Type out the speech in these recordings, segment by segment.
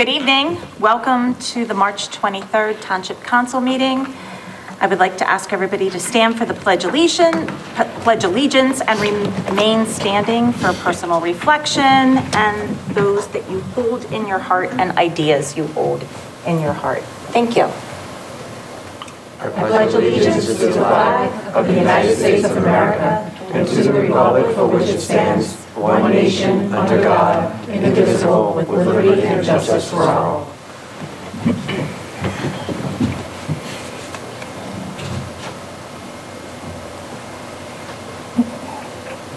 Good evening. Welcome to the March 23rd Township Council meeting. I would like to ask everybody to stand for the Pledge of Allegiance and remain standing for personal reflection and those that you hold in your heart and ideas you hold in your heart. Thank you. I pledge allegiance to the flag of the United States of America and to the republic for which it stands, one nation, under God, indivisible, with liberty and justice for all.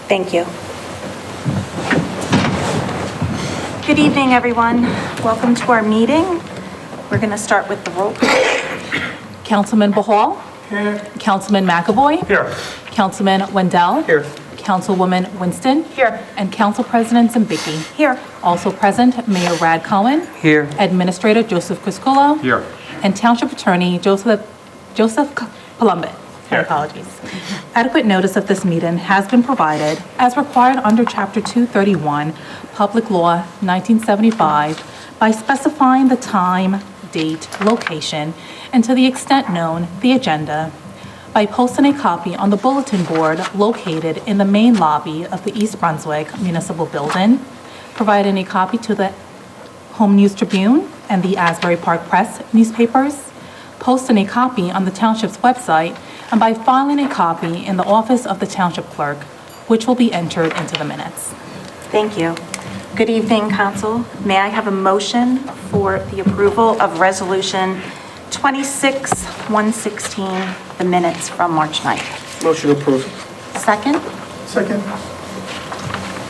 Thank you. Good evening, everyone. Welcome to our meeting. We're going to start with the roll call. Councilman Bahal? Here. Councilman McAvoy? Here. Councilman Wendell? Here. Councilwoman Winston? Here. And Council President Zambicki? Here. Also present, Mayor Rad Cohen? Here. Administrator Joseph Criscuolo? Here. And Township Attorney Joseph Columbus. My apologies. Adequate notice of this meeting has been provided as required under Chapter 231, Public Law 1975, by specifying the time, date, location, and to the extent known, the agenda, by posting a copy on the bulletin board located in the main lobby of the East Brunswick Municipal Building, providing a copy to the Home News Tribune and the Asbury Park Press newspapers, posting a copy on the Township's website, and by filing a copy in the office of the Township Clerk, which will be entered into the minutes. Thank you. Good evening, Council. May I have a motion for the approval of Resolution 26-116, the minutes from March 9th? Motion approved. Second? Second.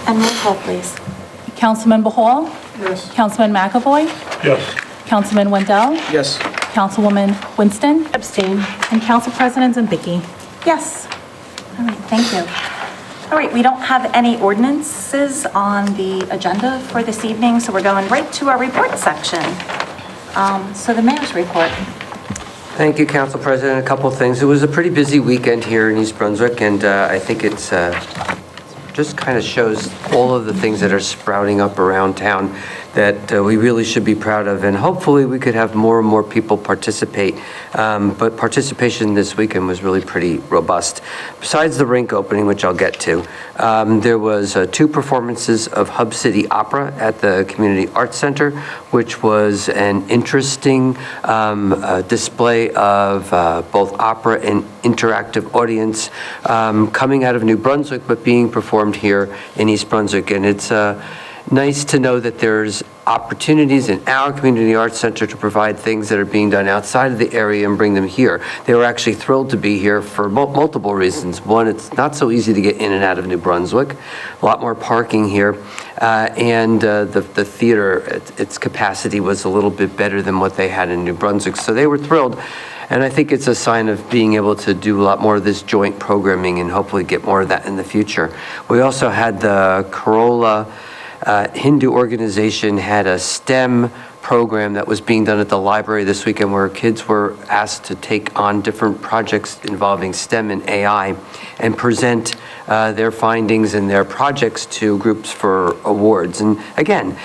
And roll call, please. Councilman Bahal? Yes. Councilman McAvoy? Yes. Councilman Wendell? Yes. Councilwoman Winston? Abstain. And Council President Zambicki? Yes. All right, thank you. All right, we don't have any ordinances on the agenda for this evening, so we're going right to our report section. So the mayor's report. Thank you, Council President. A couple of things. It was a pretty busy weekend here in East Brunswick, and I think it's just kind of shows all of the things that are sprouting up around town that we really should be proud of, and hopefully we could have more and more people participate. But participation this weekend was really pretty robust. Besides the rink opening, which I'll get to, there was 2 performances of Hub City Opera at the Community Arts Center, which was an interesting display of both opera and interactive audience coming out of New Brunswick, but being performed here in East Brunswick. And it's nice to know that there's opportunities in our Community Arts Center to provide things that are being done outside of the area and bring them here. They were actually thrilled to be here for multiple reasons. One, it's not so easy to get in and out of New Brunswick, a lot more parking here, and the theater, its capacity was a little bit better than what they had in New Brunswick. So they were thrilled. And I think it's a sign of being able to do a lot more of this joint programming and hopefully get more of that in the future. We also had the Corolla Hindu organization had a STEM program that was being done at the library this weekend where kids were asked to take on different projects involving STEM and AI and present their findings and their projects to groups for awards. And again,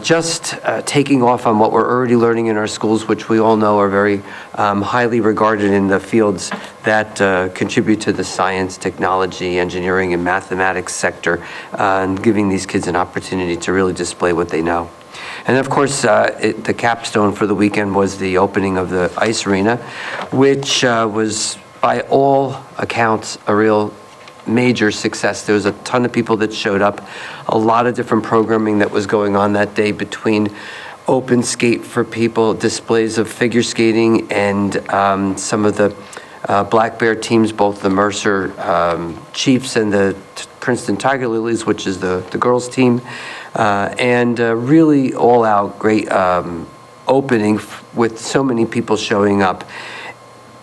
just taking off on what we're already learning in our schools, which we all know are very highly regarded in the fields that contribute to the science, technology, engineering, and mathematics sector, and giving these kids an opportunity to really display what they know. And of course, the capstone for the weekend was the opening of the ice arena, which was, by all accounts, a real major success. There was a ton of people that showed up, a lot of different programming that was going on that day between open skate for people, displays of figure skating, and some of the Black Bear teams, both the Mercer Chiefs and the Princeton Tiger Lilies, which is the girls team, and really all out great opening with so many people showing up.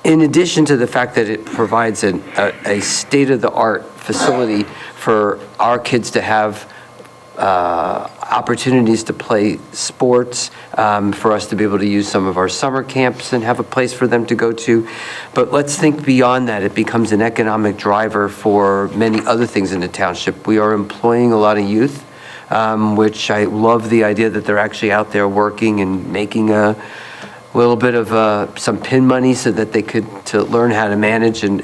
In addition to the fact that it provides a state-of-the-art facility for our kids to have opportunities to play sports, for us to be able to use some of our summer camps and have a place for them to go to. But let's think beyond that. It becomes an economic driver for many other things in the township. We are employing a lot of youth which I love the idea that they're actually out there working and making a little bit of some pin money so that they could to learn how to manage and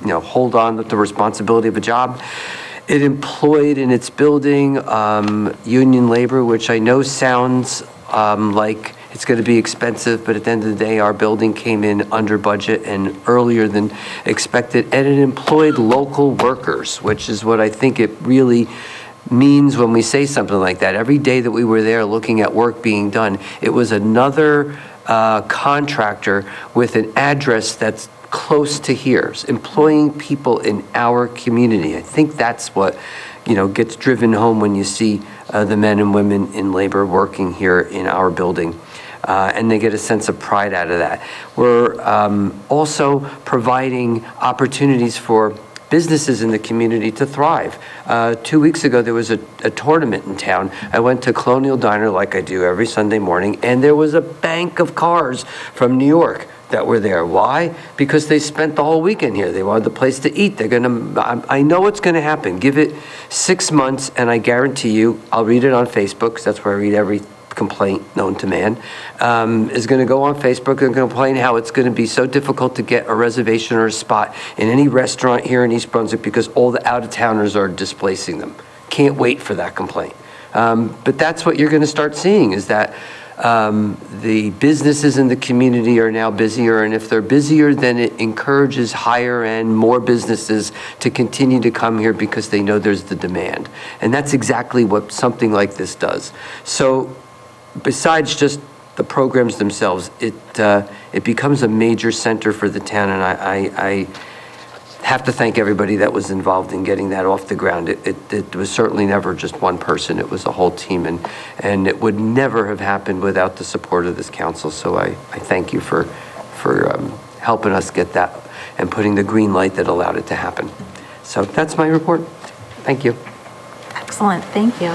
hold on with the responsibility of a job. It employed in its building union labor, which I know sounds like it's going to be expensive, but at the end of the day, our building came in under budget and earlier than expected, and it employed local workers, which is what I think it really means when we say something like that. Every day that we were there looking at work being done, it was another contractor with an address that's close to here, employing people in our community. I think that's what, gets driven home when you see the men and women in labor working here in our building. And they get a sense of pride out of that. We're also providing opportunities for businesses in the community to thrive. 2 weeks ago, there was a tournament in town. I went to Colonial Diner like I do every Sunday morning, and there was a bank of cars from New York that were there. Why? Because they spent the whole weekend here. They wanted a place to eat. I know what's going to happen. Give it 6 months, and I guarantee you, I'll read it on Facebook, because that's where I read every complaint known to man, is going to go on Facebook and complain how it's going to be so difficult to get a reservation or a spot in any restaurant here in East Brunswick because all the out-of-towners are displacing them. Can't wait for that complaint. But that's what you're going to start seeing, is that the businesses in the community are now busier, and if they're busier, then it encourages higher end, more businesses to continue to come here because they know there's the demand. And that's exactly what something like this does. So besides just the programs themselves, it becomes a major center for the town, and I have to thank everybody that was involved in getting that off the ground. It was certainly never just one person. It was a whole team, and it would never have happened without the support of this council. So I thank you for helping us get that and putting the green light that allowed it to happen. So that's my report. Thank you. Excellent, thank you.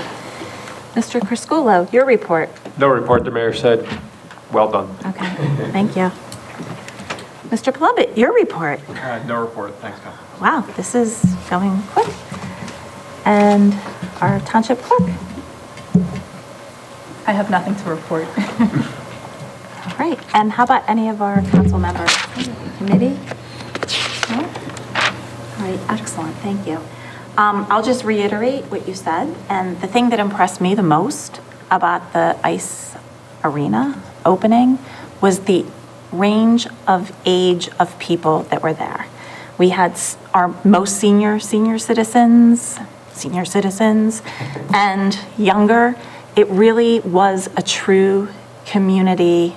Mr. Criscuolo, your report. No report, the mayor said. Well done. Okay, thank you. Mr. Plumbett, your report. No report, thanks, Council. Wow, this is going quick. And our township clerk. I have nothing to report. All right, and how about any of our council members? Committee? No? All right, excellent, thank you. I'll just reiterate what you said, and the thing that impressed me the most about the ice arena opening was the range of age of people that were there. We had our most senior citizens, and younger. It really was a true community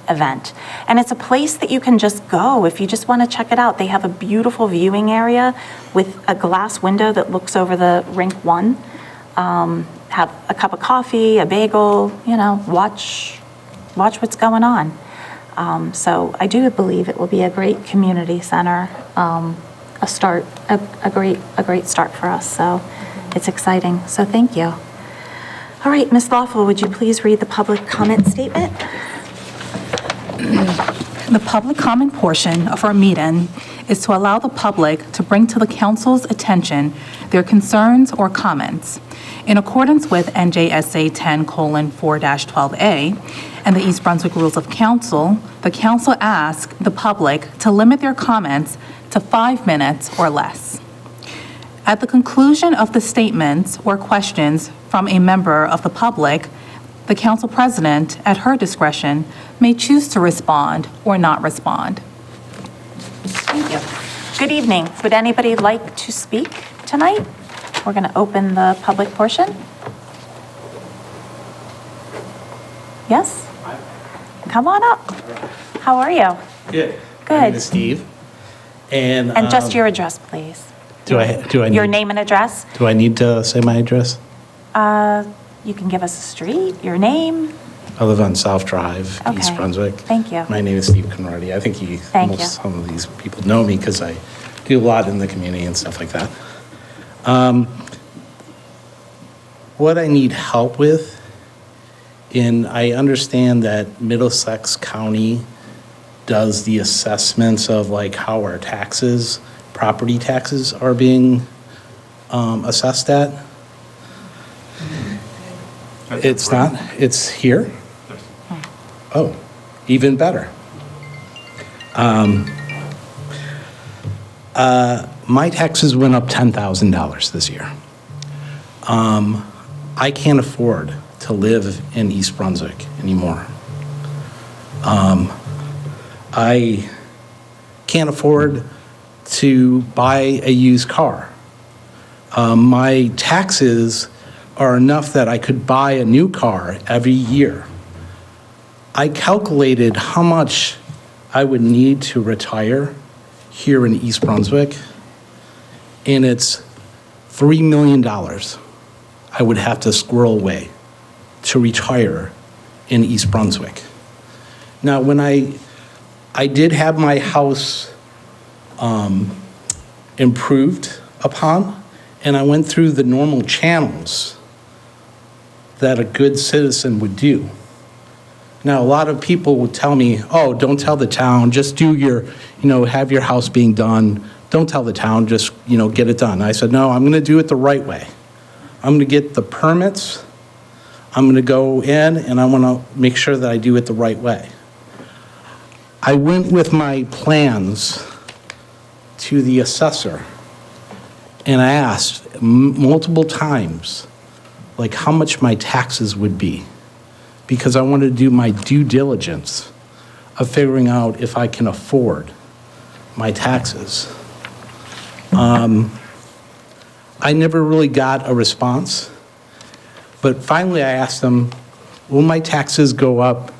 event. And it's a place that you can just go if you just want to check it out. They have a beautiful viewing area with a glass window that looks over the Rink 1. Have a cup of coffee, a bagel, watch what's going on. So I do believe it will be a great community center, a great start for us. So it's exciting. So thank you. All right, Ms. Lawful, would you please read the public comment statement? The public comment portion of our meeting is to allow the public to bring to the council's attention their concerns or comments. In accordance with NJSA 10:4-12A and the East Brunswick Rules of Council, the council asks the public to limit their comments to 5 minutes or less. At the conclusion of the statements or questions from a member of the public, the council president, at her discretion, may choose to respond or not respond. Thank you. Good evening. Would anybody like to speak tonight? We're going to open the public portion. Yes? Come on up. How are you? Good. Good. My name is Steve. And just your address, please. do I Your need, name and address? do I need to say my address? You can give us a street, your name. I live on South Drive, Okay. East Brunswick. Thank you. My name is Steve Conradi. I think Thank you. some of these people know me because I do a lot in the community and stuff like that. What I need help with, I understand that Middlesex County does the assessments of like how our taxes, property taxes are being assessed at? It's not, it's here? Oh, even better. My taxes went up $10,000 this year. I can't afford to live in East Brunswick anymore. I can't afford to buy a used car. My taxes are enough that I could buy a new car every year. I calculated how much I would need to retire here in East Brunswick, and it's $3 million I would have to squirrel away to retire in East Brunswick. Now, when I did have my house improved upon, and I went through the normal channels that a good citizen would do. Now, a lot of people would tell me, oh, don't tell the town, just do your, have your house being done. Don't tell the town, just, get it done. I said, no, I'm going to do it the right way. I'm going to get the permits. I'm going to go in and I want to make sure that I do it the right way. I went with my plans to the assessor and I asked multiple times, like how much my taxes would be, because I wanted to do my due diligence of figuring out if I can afford my taxes. I never really got a response, but finally I asked them, will my taxes go up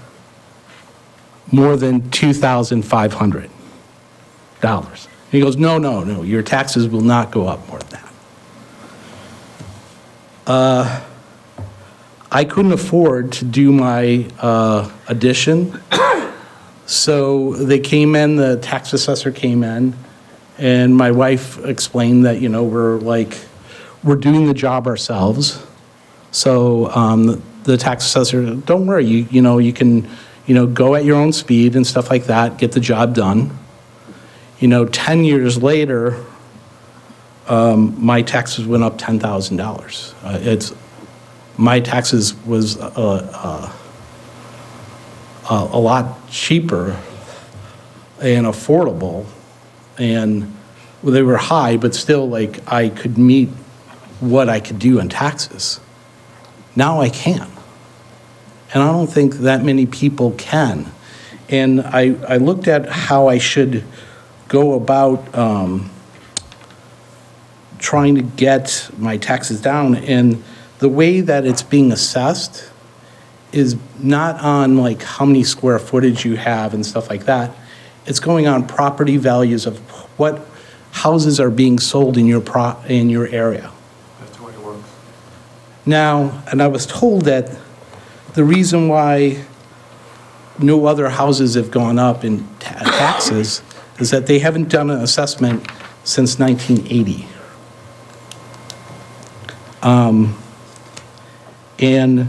more than $2,500? He goes, no, your taxes will not go up more than that. I couldn't afford to do my addition, so they came in, the tax assessor came in, and my wife explained that, we're doing the job ourselves. So the tax assessor, don't worry, you can, go at your own speed and stuff like that, get the job done. 10 years later, my taxes went up $10,000. My taxes was a lot cheaper and affordable, and they were high, but still, I could meet what I could do in taxes. Now I can, and I don't think that many people can. And I looked at how I should go about trying to get my taxes down, and the way that it's being assessed is not on how many square footage you have and stuff like that. It's going on property values of what houses are being sold in your area. That's the way it works. Now, and I was told that the reason why no other houses have gone up in taxes is that they haven't done an assessment since 1980. And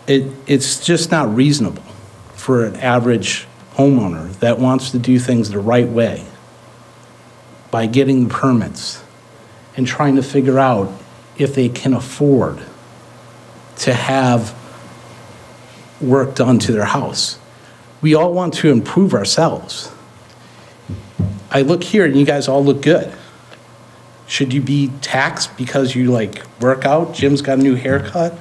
it's just not reasonable for an average homeowner that wants to do things the right way by getting the permits and trying to figure out if they can afford to have work done to their house. We all want to improve ourselves. I look here and you guys all look good. Should you be taxed because you work out? Jim's got a new haircut.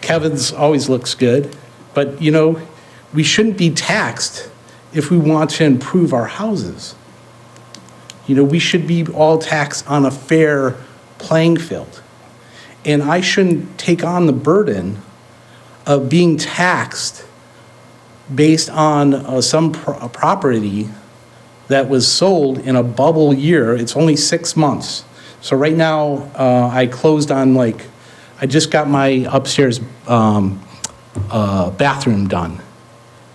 Kevin's always looks good. But we shouldn't be taxed if we want to improve our houses. We should be all taxed on a fair playing field. And I shouldn't take on the burden of being taxed based on some property that was sold in a bubble year. It's only 6 months. So right now, I closed on I just got my upstairs bathroom done.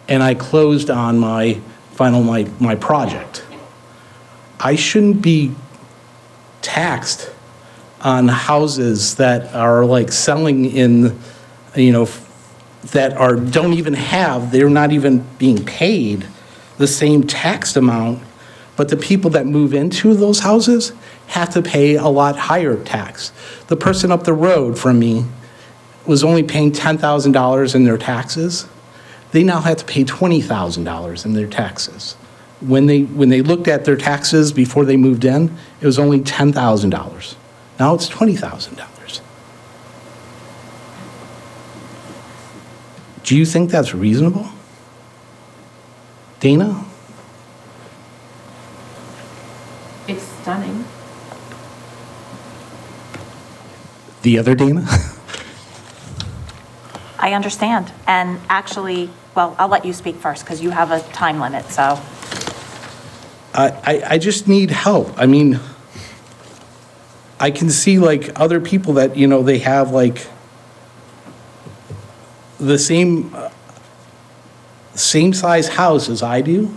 And I closed on my project. I shouldn't be taxed on houses that are selling in, that don't even have, they're not even being paid the same tax amount, but the people that move into those houses have to pay a lot higher tax. The person up the road from me was only paying $10,000 in their taxes. They now have to pay $20,000 in their taxes. When they looked at their taxes before they moved in, it was only $10,000. Now it's $20,000. Do you think that's reasonable? Dana? It's stunning. The other Dana? I understand. And actually, well, I'll let you speak first because you have a time limit, so. I just need help. I mean, I can see like other people that, they have like the same size house as I do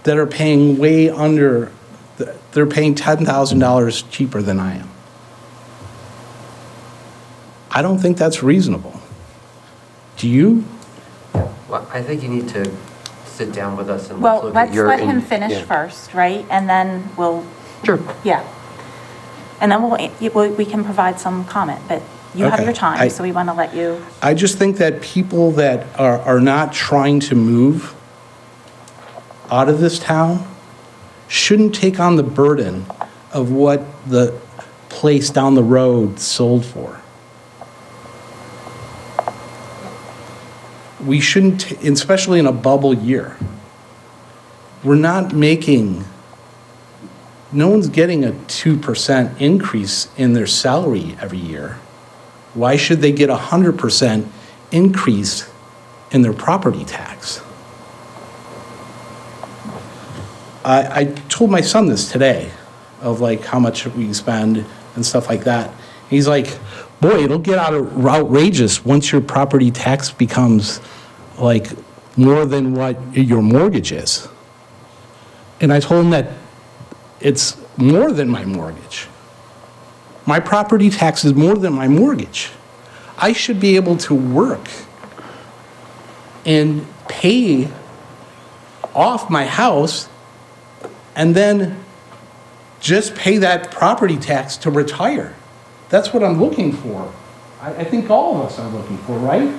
that are paying way under, they're paying $10,000 cheaper than I am. I don't think that's reasonable. Do you? Well, I think you need to sit down with us and Well, look at let's your... let him finish yeah. first, right? And then we'll, Sure. yeah. And then we can provide some comment, but you have Okay. your time, so we want to let you. I just think that people that are not trying to move out of this town shouldn't take on the burden of what the place down the road sold for. We shouldn't, especially in a bubble year. We're not making, no one's getting a 2% increase in their salary every year. Why should they get a 100% increase in their property tax? I told my son this today, of like how much we spend and stuff like that. He's like, boy, it'll get outrageous once your property tax becomes like more than what your mortgage is. And I told him that it's more than my mortgage. My property tax is more than my mortgage. I should be able to work and pay off my house and then just pay that property tax to retire. That's what I'm looking for. I think all of us are looking for, right?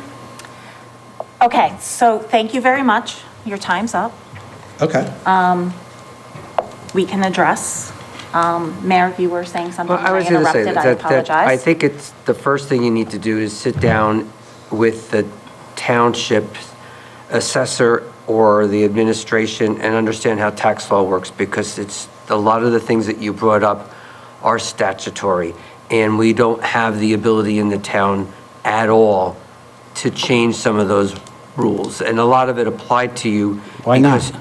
Okay, so thank you very much. Your time's up. Okay. We can address. Mayor, you were saying something. Well, I was going to say interrupted. I that apologize. I think it's the first thing you need to do is sit down with the township assessor or the administration and understand how tax law works, because it's a lot of the things that you brought up are statutory, and we don't have the ability in the town at all to change some of those rules. And a lot of it applied to you. Why not?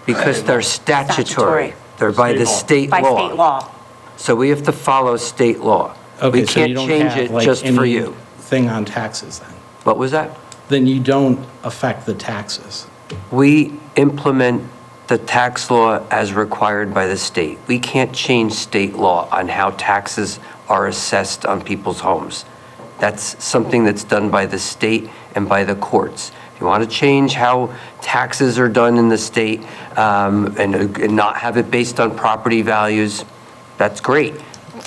Because they're statutory. Statutory. They're by the state By law. state law. So we have to follow state law. Okay, We so can't you don't change have, it like, just for you. anything on taxes then? What was that? Then you don't affect the taxes. We implement the tax law as required by the state. We can't change state law on how taxes are assessed on people's homes. That's something that's done by the state and by the courts. If you want to change how taxes are done in the state and not have it based on property values, that's great.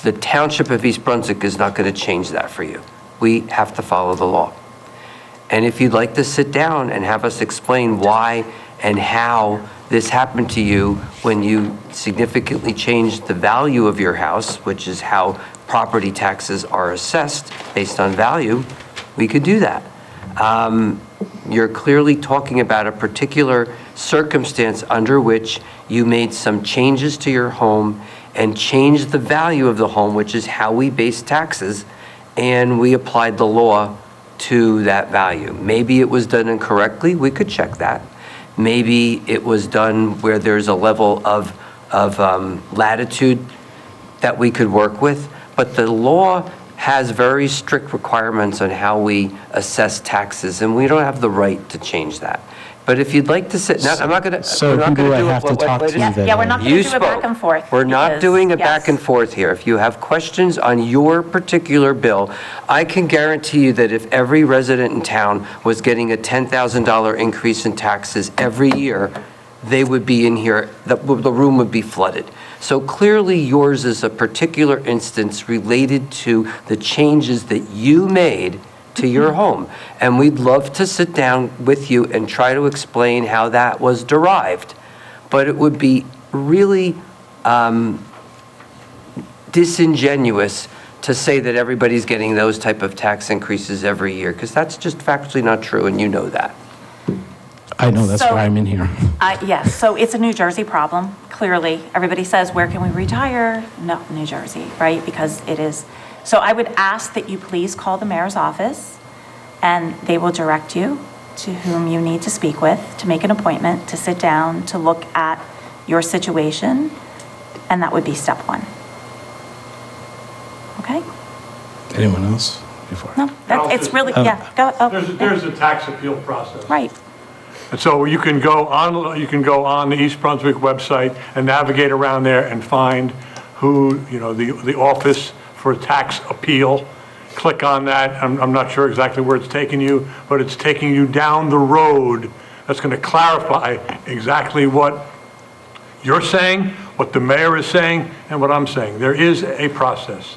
The Township of East Brunswick is not going to change that for you. We have to follow the law. And if you'd like to sit down and have us explain why and how this happened to you when you significantly changed the value of your house, which is how property taxes are assessed based on value, we could do that. You're clearly talking about a particular circumstance under which you made some changes to your home and changed the value of the home, which is how we base taxes, and we applied the law to that value. Maybe it was done incorrectly, we could check that. Maybe it was done where there's a level of latitude that we could work with, but the law has very strict requirements on how we assess taxes, and we don't have the right to change that. But if you'd like to sit, I'm not going to. So who do I have to talk to then? Yeah, we're not going You to do a back spoke. and forth. We're not because- doing a yes. back and forth here. If you have questions on your particular bill, I can guarantee you that if every resident in town was getting a $10,000 increase in taxes every year, they would be in here, the room would be flooded. So clearly yours is a particular instance related to the changes that you made to your home. And we'd love to sit down with you and try to explain how that was derived. But it would be really disingenuous to say that everybody's getting those type of tax increases every year, because that's just factually not true, and you know that. I know, that's So- why I'm in here. Yes, so it's a New Jersey problem, clearly. Everybody says, where can we retire? No, New Jersey, right? Because it is. So I would ask that you please call the mayor's office, and they will direct you to whom you need to speak with, to make an appointment, to sit down, to look at your situation, and that would be step one. Okay? Anyone else before? No, it's really, yeah, go, There's a tax appeal process. right. And so you can go on the East Brunswick website and navigate around there and find who, the office for tax appeal. Click on that. I'm not sure exactly where it's taking you, but it's taking you down the road that's going to clarify exactly what you're saying, what the mayor is saying, and what I'm saying. There is a process.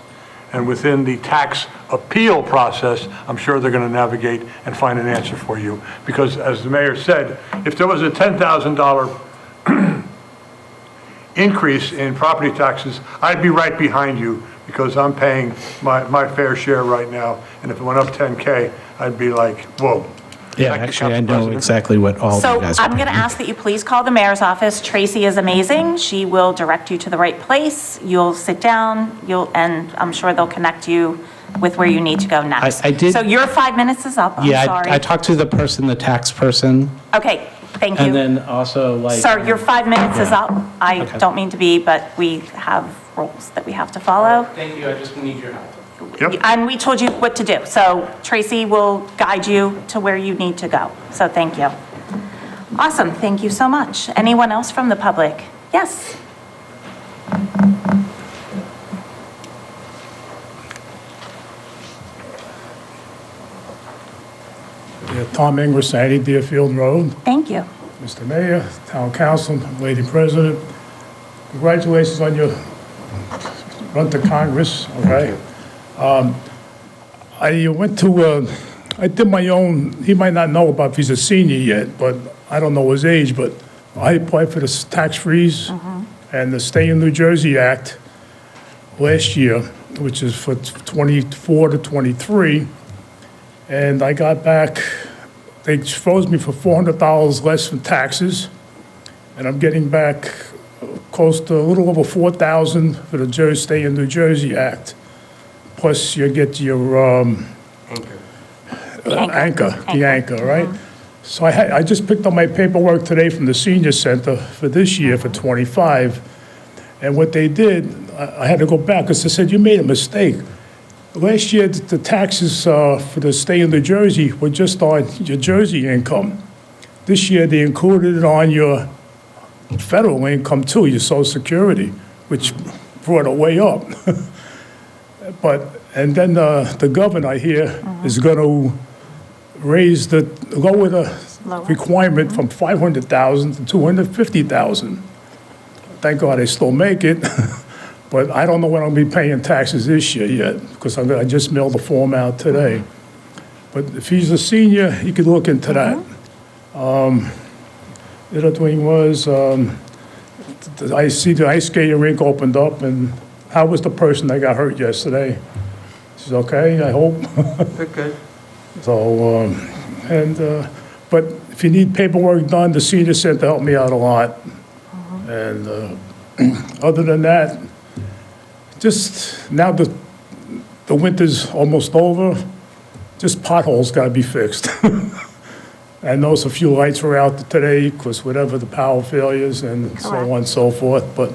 And within the tax appeal process, I'm sure they're going to navigate and find an answer for you. Because as the mayor said, if there was a $10,000 increase in property taxes, I'd be right behind you because I'm paying my fair share right now. And if it went up 10K, I'd be like, whoa. Yeah, Thank you, actually, I Council know President. exactly what all of you So guys I'm are going to paying. ask that you please call the mayor's office. Tracy is amazing. She will direct you to the right place. You'll sit down, and I'm sure they'll connect you with where you need to go next. I did- So your 5 minutes is up. I'm Yeah, sorry. I talked to the tax person, Okay, thank and you. then also like. Sir, your 5 minutes is Yeah. up. I Okay. don't mean to be, but we have rules that we have to follow. Thank you, I just need your help. Yep. And we told you what to do. So Tracy will guide you to where you need to go. So thank you. Awesome, thank you so much. Anyone else from the public? Yes? Yeah, Tom Ingres, 80 Deerfield Road. Thank you. Mr. Mayor, Town Council, Lady President, congratulations on your run to Congress, okay? I went to, I did my own, he might not know about if he's a senior yet, but I don't know his age, but I applied for the tax freeze and the Stay in New Jersey Act last year, which is for 24 to 23. And I got back, they froze me for $400 less in taxes, and I'm getting back close to a little over $4,000 for the Stay in New Jersey Act. Plus you get your anchor, right? So I just picked up my paperwork today from the senior center for this year for 25. And what they did, I had to go back because they said, you made a mistake. Last year, the taxes for the Stay in New Jersey were just on your Jersey income. This year, they included it on your federal income too, your Social Security, which brought it way up. And then the governor here is going to lower the requirement from 500,000 to 250,000. Thank God they still make it. But I don't know when I'll be paying taxes this year yet, because I just mailed the form out today. But if he's a senior, he could look into that. The other thing was, I see the ice skating rink opened up, and how was the person that got hurt yesterday? She's okay, I hope. They're good. So, but if you need paperwork done, the senior center helped me out a lot. And other than that, just now the winter's almost over, just potholes gotta be fixed. I noticed a few lights were out today because whatever the power failures and so on and so forth, but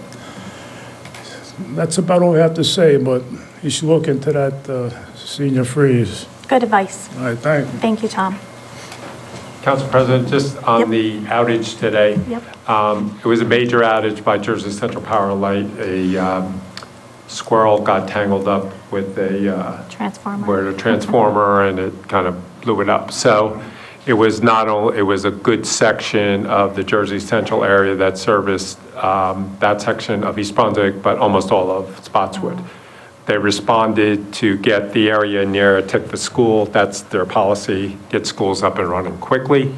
that's about all I have to say, but you should look into that senior freeze. Good advice. All right, thank you. Thank you, Tom. Council President, just on Yep. the outage today. Yep. It was a major outage by Jersey Central Power and Light. A squirrel got tangled up with a transformer and it kind of blew it up. So it was not only, it was a good section of the Jersey Central area that serviced that section of East Brunswick, but almost all of Spotswood. They responded to get the area near Tickfa School. That's their policy, get schools up and running quickly.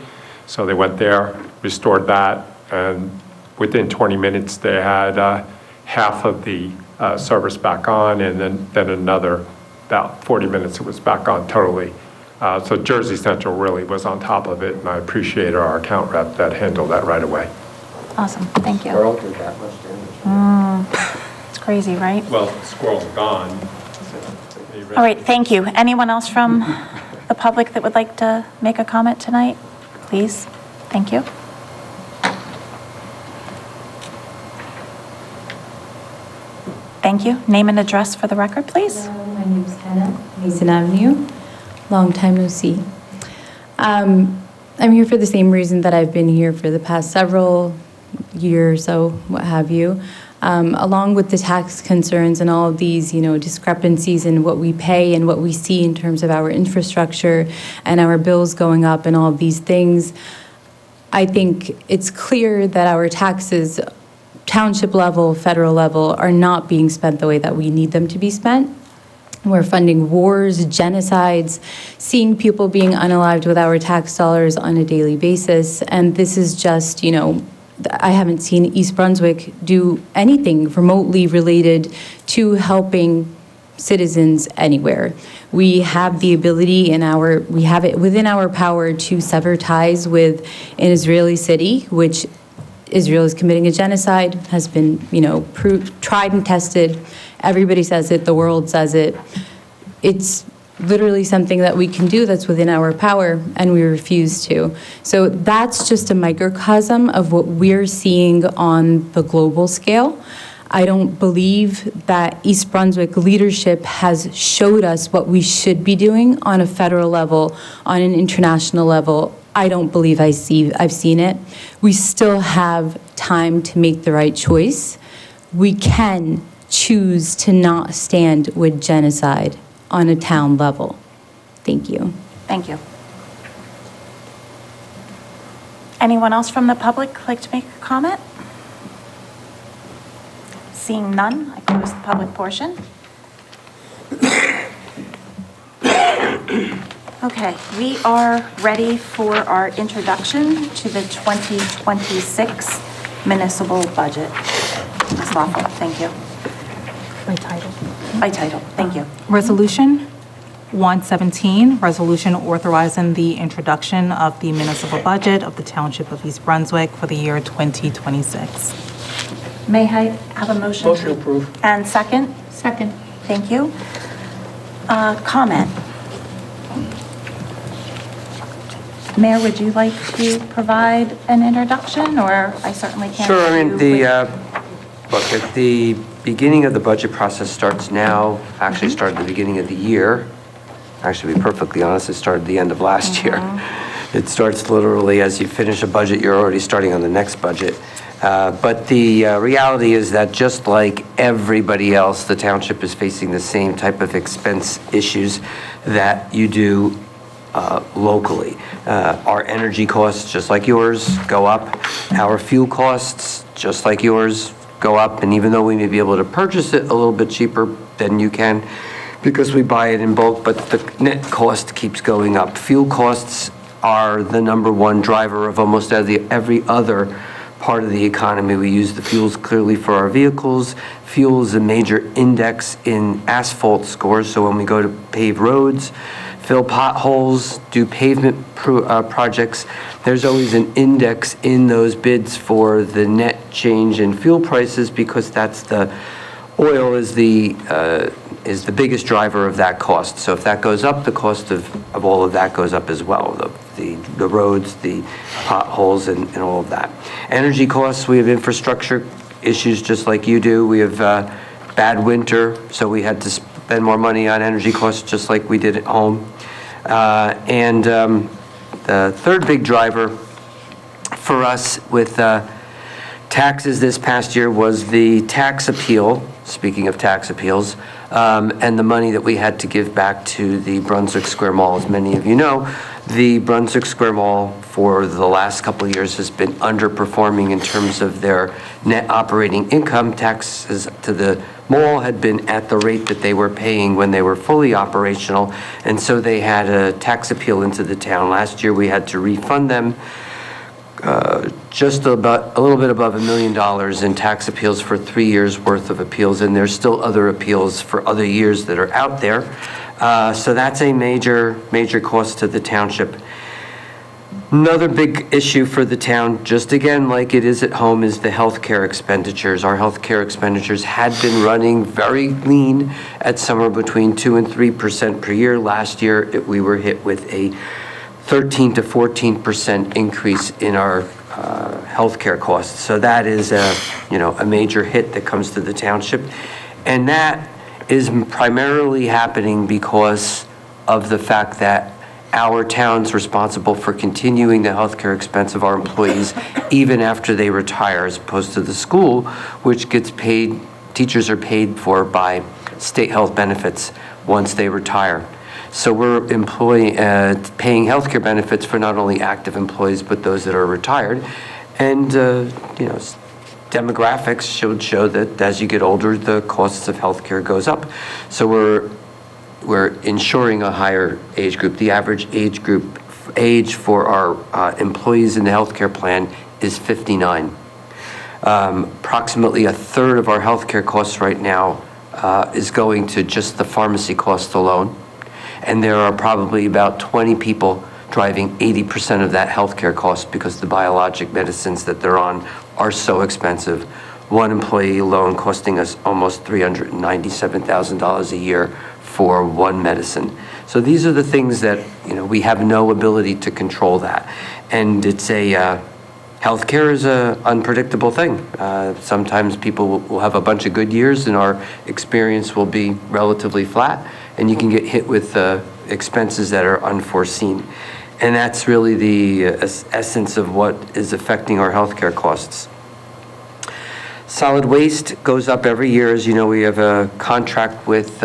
So they went there, restored that, and within 20 minutes, they had half of the service back on, and then another, about 40 minutes, it was back on totally. So Jersey Central really was on top of it, and I appreciate our account rep that handled that right away. Awesome, thank you. Squirrel did that much damage. It's crazy, right? Well, the squirrel's gone. All right, thank you. Anyone else from the public that would like to make a comment tonight? Please, thank you. Thank you. Name and address for the record, please. Hello, my name is Hannah, Mason Avenue. Long time no see. I'm here for the same reason that I've been here for the past several years or so, what have you. Along with the tax concerns and all of these, discrepancies in what we pay and what we see in terms of our infrastructure and our bills going up and all of these things, I think it's clear that our taxes, township level, federal level, are not being spent the way that we need them to be spent. We're funding wars, genocides, seeing people being unalived with our tax dollars on a daily basis. And this is just, I haven't seen East Brunswick do anything remotely related to helping citizens anywhere. We have the ability we have it within our power to sever ties with an Israeli city, which Israel is committing a genocide, has been, tried and tested. Everybody says it, the world says it. It's literally something that we can do that's within our power, and we refuse to. So that's just a microcosm of what we're seeing on the global scale. I don't believe that East Brunswick leadership has showed us what we should be doing on a federal level, on an international level. I don't believe I've seen it. We still have time to make the right choice. We can choose to not stand with genocide on a town level. Thank you. Thank you. Anyone else from the public like to make a comment? Seeing none, I close the public portion. Okay, we are ready for our introduction to the 2026 municipal budget. Ms. Lawful, thank you. By title. By title, thank you. Resolution 117, resolution authorizing the introduction of the municipal budget of the Township of East Brunswick for the year 2026. May I have a motion? Motion approved. And second? Second. Thank you. Comment? Mayor, would you like to provide an introduction, or I certainly can? Sure, I mean, do look, at the beginning of the budget process starts now, actually started at the beginning of the year. Actually, to be perfectly honest, it started at the end of last year. It starts literally as you finish a budget, you're already starting on the next budget. But the reality is that just like everybody else, the township is facing the same type of expense issues that you do locally. Our energy costs, just like yours, go up. Our fuel costs, just like yours, go up. And even though we may be able to purchase it a little bit cheaper than you can, because we buy it in bulk, but the net cost keeps going up. Fuel costs are the #1 driver of almost every other part of the economy. We use the fuels clearly for our vehicles. Fuel is a major index in asphalt scores, so when we go to pave roads, fill potholes, do pavement projects, there's always an index in those bids for the net change in fuel prices, because that's oil is the biggest driver of that cost. So if that goes up, the cost of all of that goes up as well. The roads, the potholes, and all of that. Energy costs, we have infrastructure issues just like you do. We have bad winter, so we had to spend more money on energy costs just like we did at home. And The third big driver for us with taxes this past year was the tax appeal, speaking of tax appeals, and the money that we had to give back to the Brunswick Square Mall. As many of you know, the Brunswick Square Mall for the last couple of years has been underperforming in terms of their net operating income. Taxes to the mall had been at the rate that they were paying when they were fully operational, and so they had a tax appeal into the town. Last year we had to refund them just about a little bit above $1 million in tax appeals for 3 years worth of appeals, and there's still other appeals for other years that are out there. So that's a major cost to the township. Another big issue for the town, just again like it is at home, is the healthcare expenditures. Our healthcare expenditures had been running very lean at somewhere between 2% and 3% per year. Last year, we were hit with a 13 to 14% increase in our healthcare costs. So that is a major hit that comes to the township, and that is primarily happening because of the fact that our town's responsible for continuing the healthcare expense of our employees even after they retire, as opposed to the school, which gets paid. Teachers are paid for by state health benefits once they retire. So we're paying healthcare benefits for not only active employees, but those that are retired. And, demographics should show that as you get older, the costs of healthcare goes up. So we're ensuring a higher age group. The average age for our employees in the healthcare plan is 59. Approximately a third of our healthcare costs right now is going to just the pharmacy cost alone. And there are probably about 20 people driving 80% of that healthcare cost because the biologic medicines that they're on are so expensive. One employee alone costing us almost $397,000 a year for one medicine. So these are the things that, we have no ability to control that. And it's healthcare is an unpredictable thing. Sometimes people will have a bunch of good years and our experience will be relatively flat, and you can get hit with expenses that are unforeseen. And that's really the essence of what is affecting our healthcare costs. Solid waste goes up every year. As you know, we have a contract with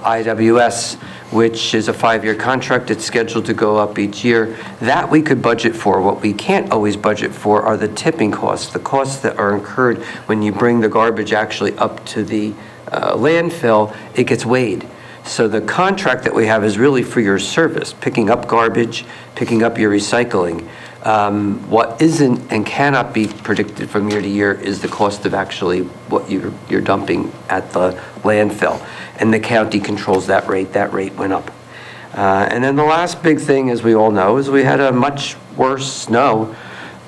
IWS, which is a 5-year contract. It's scheduled to go up each year. That we could budget for. What we can't always budget for are the tipping costs, the costs that are incurred when you bring the garbage actually up to the landfill. It gets weighed. So the contract that we have is really for your service, picking up garbage, picking up your recycling. What isn't and cannot be predicted from year to year is the cost of actually what you're dumping at the landfill. And the county controls that rate. That rate went up. And then the last big thing, as we all know, is we had a much worse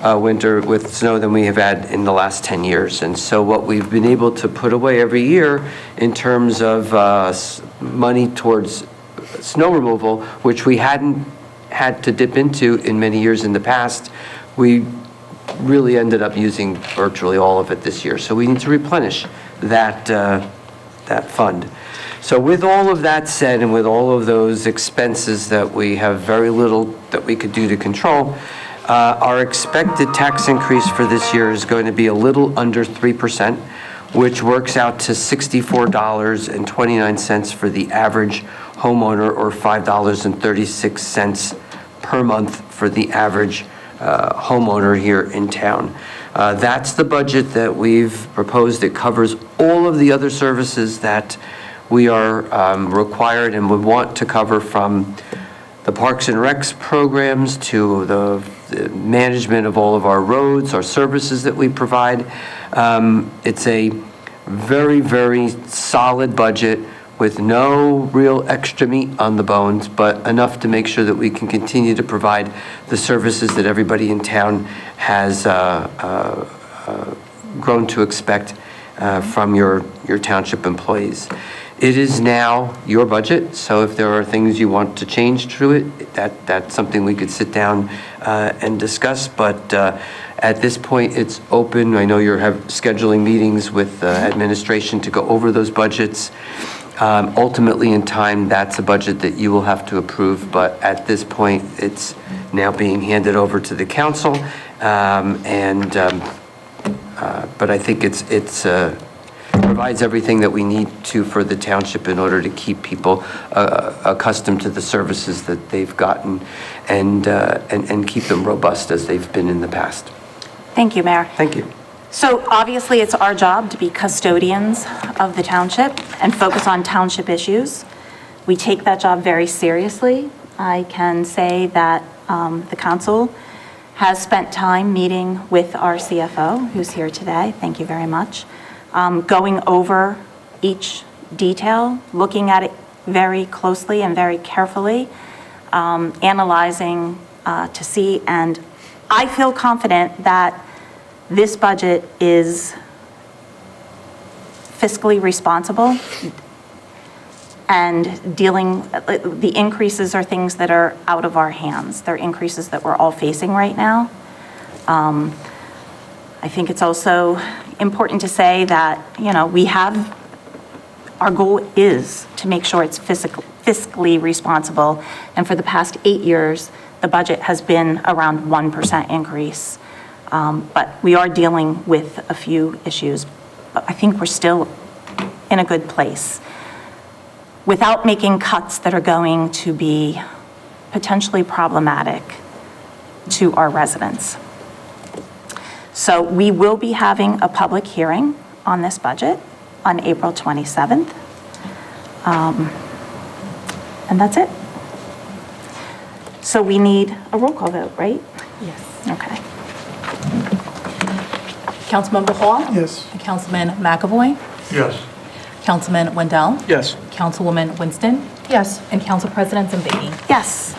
winter with snow than we have had in the last 10 years. And so what we've been able to put away every year in terms of money towards snow removal, which we hadn't had to dip into in many years in the past, we really ended up using virtually all of it this year. So we need to replenish that fund. So with all of that said, and with all of those expenses that we have very little that we could do to control, our expected tax increase for this year is going to be a little under 3%, which works out to $64.29 for the average homeowner, or $5.36 per month for the average homeowner here in town. That's the budget that we've proposed. It covers all of the other services that we are required and would want to cover, from the Parks and Recs programs to the management of all of our roads, our services that we provide. It's a very, very solid budget with no real extra meat on the bones, but enough to make sure that we can continue to provide the services that everybody in town has grown to expect from your township employees. It is now your budget, so if there are things you want to change to it, that's something we could sit down and discuss, but at this point, it's open. I know you're scheduling meetings with administration to go over those budgets. Ultimately, in time, that's a budget that you will have to approve, but at this point, it's now being handed over to the council. But I think it provides everything that we need to for the township in order to keep people accustomed to the services that they've gotten and keep them robust as they've been in the past. Thank you, Mayor. Thank you. So obviously, it's our job to be custodians of the township and focus on township issues. We take that job very seriously. I can say that the council has spent time meeting with our CFO, who's here today. Thank you very much. Going over each detail, looking at it very closely and very carefully, analyzing to see, and I feel confident that this budget is fiscally responsible and the increases are things that are out of our hands. They're increases that we're all facing right now. I think it's also important to say that, our goal is to make sure it's fiscally responsible. And for the past 8 years, the budget has been around 1% increase. But we are dealing with a few issues, but I think we're still in a good place without making cuts that are going to be potentially problematic to our residents. So we will be having a public hearing on this budget on April 27th. And that's it. So we need a roll call vote, right? Yes. Okay. Councilmember Hall? Yes. Councilman McAvoy? Yes. Councilman Wendell? Yes. Councilwoman Winston? Yes. And Council President Zambiki? Yes.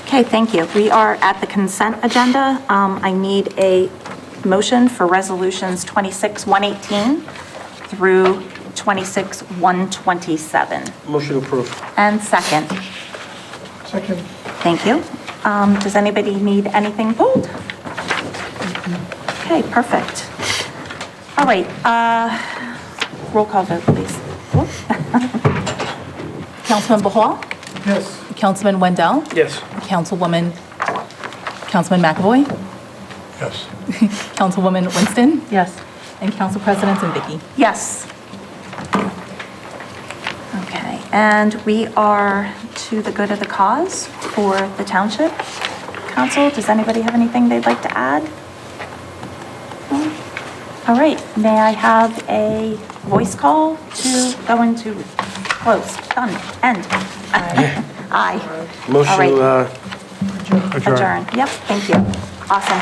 Okay, thank you. We are at the consent agenda. I need a motion for resolutions 26-118 through 26-127. Motion approved. And second. Second. Thank you. Does anybody need anything pulled? Okay, perfect. All right, roll call vote, please. Councilmember Hall? Yes. Councilman Wendell? Yes. Councilman McAvoy? Yes. Councilwoman Winston? Yes. And Council President Zambiki? Yes. Okay, and we are to the good of the cause for the Township Council. Does anybody have anything they'd like to add? No? All right, may I have a voice call to go into close, done, end? Aye. Motion All right. to Adjourn. Yep, thank you. Awesome.